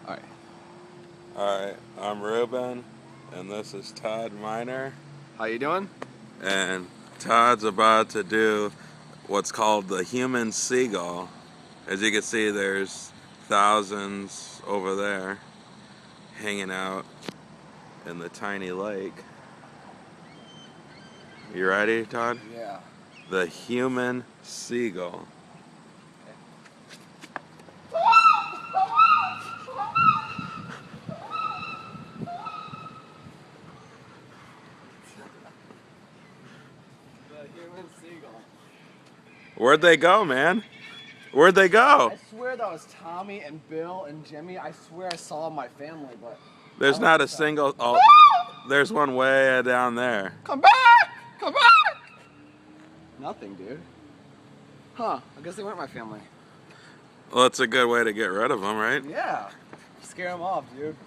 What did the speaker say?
Alright. Alright, I'm Ruben, and this is Todd Miner. How you doing? And Todd's about to do what's called the Human Seagull. As you can see, there's thousands over there hanging out in the tiny lake. You ready, Todd? Yeah. The Human Seagull. The Human Seagull. Where'd they go, man? Where'd they go? I swear that was Tommy and Bill and Jimmy. I swear I saw my family, but... There's not a single... Oh, there's one way down there. Come back! Come back! Nothing, dude. Huh. I guess they weren't my family. Well, it's a good way to get rid of them, right? Yeah. Scare them off, dude.